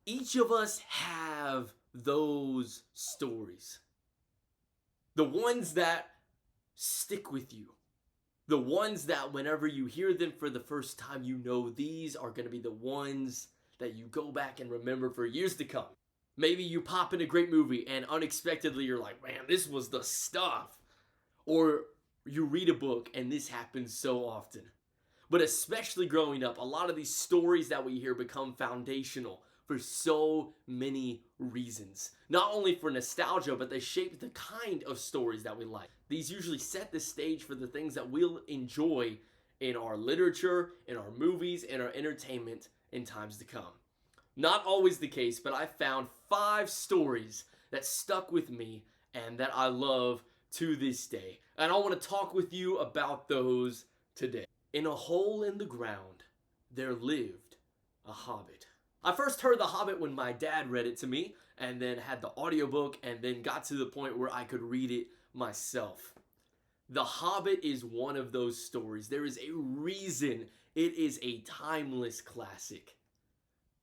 Each of us have those stories. The ones that stick with you. The ones that whenever you hear them for the first time, you know these are going to be the ones that you go back and remember for years to come. Maybe you pop in a great movie and unexpectedly you're like, man, this was the stuff. Or you read a book and this happens so often. But especially growing up, a lot of these stories that we hear become foundational for so many reasons. Not only for nostalgia, but they shape the kind of stories that we like. These usually set the stage for the things that we'll enjoy in our literature, in our movies, in our entertainment in times to come. Not always the case, but I found 5 stories that stuck with me and that I love to this day. And I want to talk with you about those today. In a hole in the ground, there lived a hobbit. I first heard The Hobbit when my dad read it to me, and then had the audiobook, and then got to the point where I could read it myself. The Hobbit is one of those stories. There is a reason it is a timeless classic.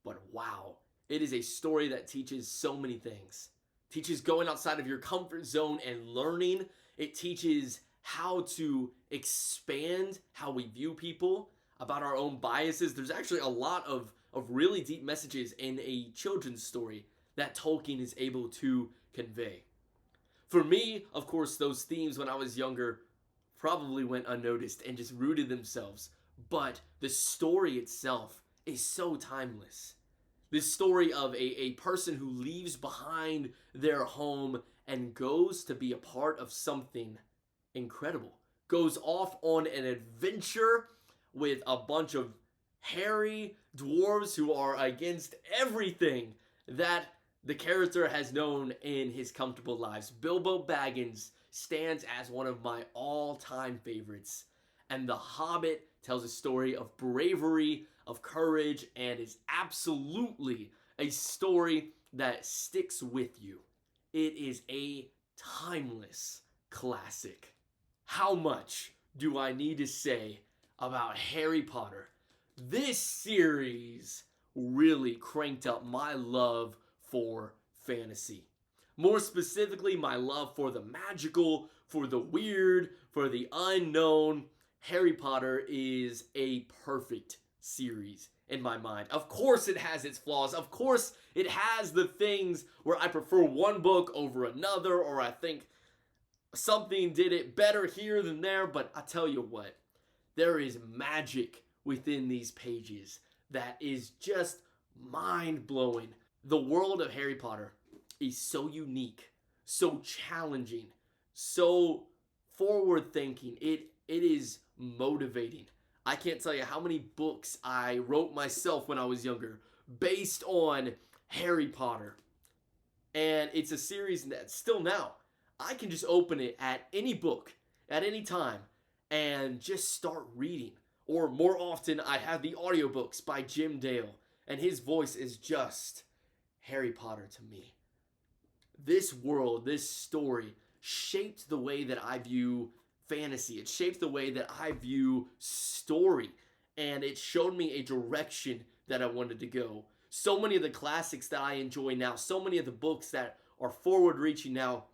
But wow, it is a story that teaches so many things. It teaches going outside of your comfort zone and learning. It teaches how to expand how we view people, about our own biases. There's actually a lot of really deep messages in a children's story that Tolkien is able to convey. For me, of course, those themes when I was younger probably went unnoticed and just rooted themselves. But the story itself is so timeless. This story of a person who leaves behind their home and goes to be a part of something incredible. Goes off on an adventure with a bunch of hairy dwarves who are against everything that the character has known in his comfortable lives. Bilbo Baggins stands as one of my all-time favorites. And The Hobbit tells a story of bravery, of courage, and is absolutely a story that sticks with you. It is a timeless classic. How much do I need to say about Harry Potter? This series really cranked up my love for fantasy. More specifically, my love for the magical, for the weird, for the unknown. Harry Potter is a perfect series in my mind. Of course it has its flaws. Of course it has the things where I prefer one book over another, or I think something did it better here than there, but I tell you what, there is magic within these pages that is just mind-blowing. The world of Harry Potter is so unique, so challenging, so forward-thinking. It is motivating. I can't tell you how many books I wrote myself when I was younger based on Harry Potter. And it's a series that still now, I can just open it at any book, at any time, and just start reading. Or more often, I have the audiobooks by Jim Dale, and his voice is just Harry Potter to me. This world, this story, shaped the way that I view fantasy. It shaped the way that I view story, and it showed me a direction that I wanted to go. So many of the classics that I enjoy now, so many of the books that are forward-reaching now,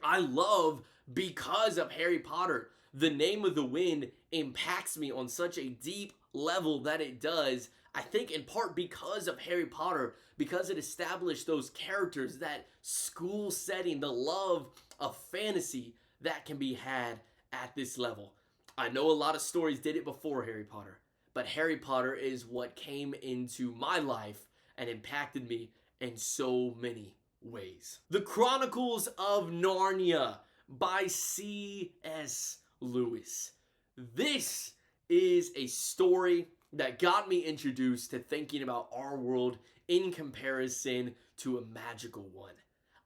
I love because of Harry Potter. The Name of the Wind impacts me on such a deep level that it does. I think in part because of Harry Potter, because it established those characters, that school setting, the love of fantasy that can be had at this level. I know a lot of stories did it before Harry Potter, but Harry Potter is what came into my life and impacted me in so many ways. The Chronicles of Narnia by C.S. Lewis. This is a story that got me introduced to thinking about our world in comparison to a magical one.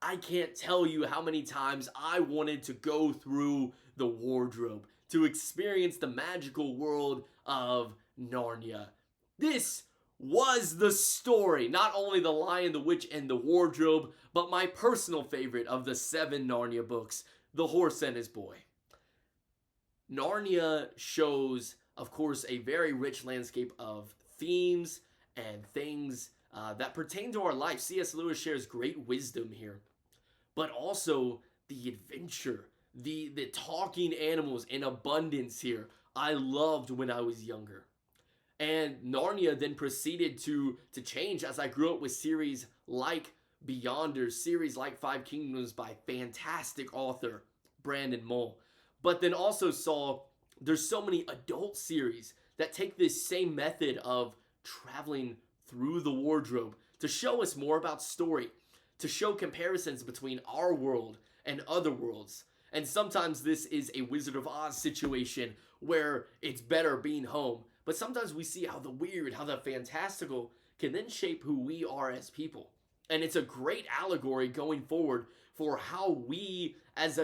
I can't tell you how many times I wanted to go through the wardrobe to experience the magical world of Narnia. This was the story, not only The Lion, the Witch, and the Wardrobe, but my personal favorite of the 7 Narnia books, The Horse and His Boy. Narnia shows, of course, a very rich landscape of themes and things that pertain to our life. C.S. Lewis shares great wisdom here, but also the adventure, the talking animals in abundance here. I loved when I was younger. And Narnia then proceeded to change as I grew up with series like Beyonders, series like Five Kingdoms by fantastic author Brandon Mull. But then also saw there's so many adult series that take this same method of traveling through the wardrobe to show us more about story, to show comparisons between our world and other worlds. And sometimes this is a Wizard of Oz situation where it's better being home. But sometimes we see how the weird, how the fantastical can then shape who we are as people. And it's a great allegory going forward for how we as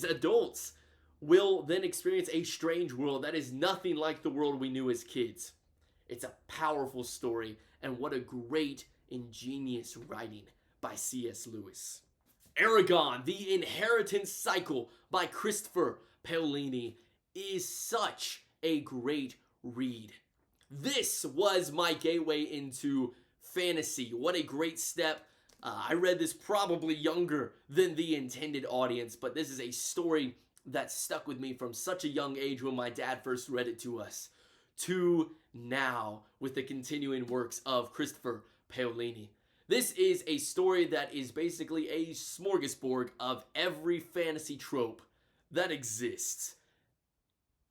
adults will then experience a strange world that is nothing like the world we knew as kids. It's a powerful story, and what a great, ingenious writing by C.S. Lewis. Eragon, The Inheritance Cycle by Christopher Paolini is such a great read. This was my gateway into fantasy. What a great step. I read this probably younger than the intended audience, but this is a story that stuck with me from such a young age when my dad first read it to us, to now with the continuing works of Christopher Paolini. This is a story that is basically a smorgasbord of every fantasy trope that exists.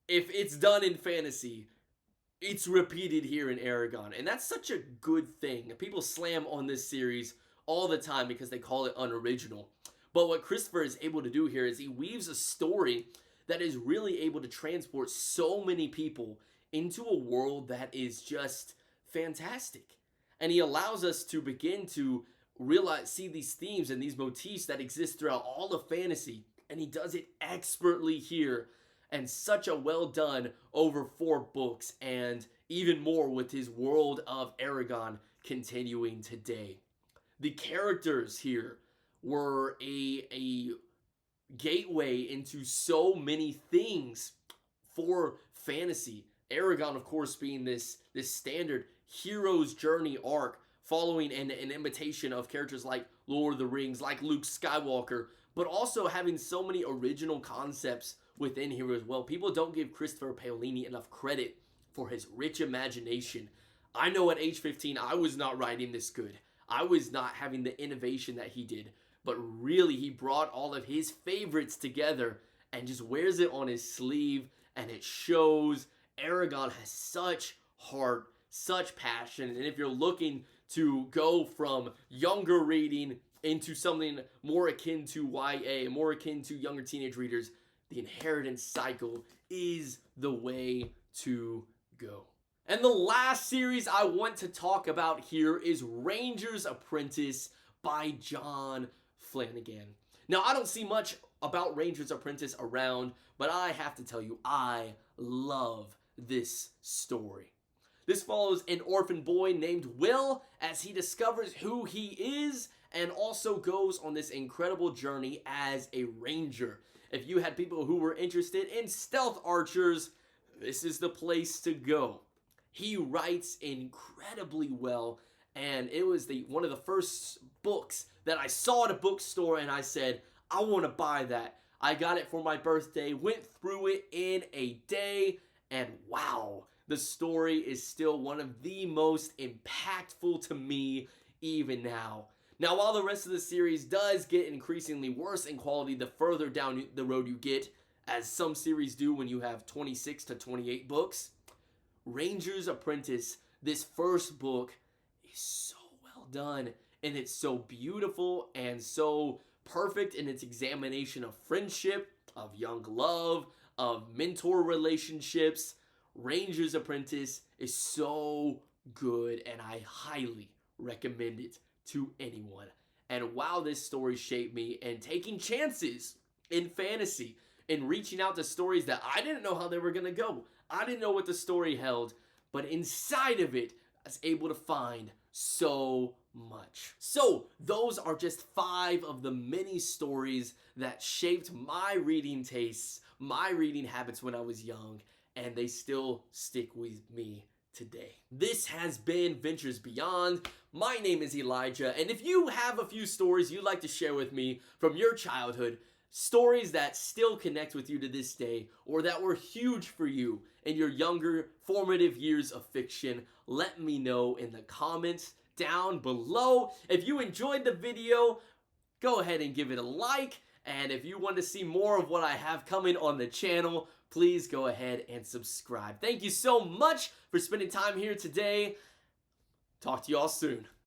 If it's done in fantasy, it's repeated here in Eragon, and that's such a good thing. People slam on this series all the time because they call it unoriginal. But what Christopher is able to do here is he weaves a story that is really able to transport so many people into a world that is just fantastic. And he allows us to begin to see these themes and these motifs that exist throughout all of fantasy. And he does it expertly here, and such a well done over 4 books, and even more with his world of Eragon continuing today. The characters here were a gateway into so many things for fantasy. Eragon, of course, being this standard hero's journey arc, following an imitation of characters like Lord of the Rings, like Luke Skywalker, but also having so many original concepts within here as well. People don't give Christopher Paolini enough credit for his rich imagination. I know at age 15, I was not writing this good. I was not having the innovation that he did, but really he brought all of his favorites together and just wears it on his sleeve, and it shows. Eragon has such heart, such passion, and if you're looking to go from younger reading into something more akin to YA, more akin to younger teenage readers, The Inheritance Cycle is the way to go. And the last series I want to talk about here is Ranger's Apprentice by John Flanagan. Now, I don't see much about Ranger's Apprentice around, but I have to tell you, I love this story. This follows an orphan boy named Will as he discovers who he is and also goes on this incredible journey as a ranger. If you had people who were interested in stealth archers, this is the place to go. He writes incredibly well, and it was one of the first books that I saw at a bookstore, and I said, I want to buy that. I got it for my birthday, went through it in a day, and wow, the story is still one of the most impactful to me even now. Now, while the rest of the series does get increasingly worse in quality the further down the road you get, as some series do when you have 26 to 28 books, Ranger's Apprentice, this first book, is so well done, and it's so beautiful and so perfect in its examination of friendship, of young love, of mentor relationships. Ranger's Apprentice is so good, and I highly recommend it to anyone. And wow, this story shaped me, and taking chances in fantasy and reaching out to stories that I didn't know how they were going to go. I didn't know what the story held, but inside of it, I was able to find so much. So those are just 5 of the many stories that shaped my reading tastes, my reading habits when I was young, and they still stick with me today. This has been Ventures Beyond. My name is Elijah, and if you have a few stories you'd like to share with me from your childhood, stories that still connect with you to this day, or that were huge for you in your younger formative years of fiction, let me know in the comments down below. If you enjoyed the video, go ahead and give it a like. And if you want to see more of what I have coming on the channel, please go ahead and subscribe. Thank you so much for spending time here today. Talk to y'all soon.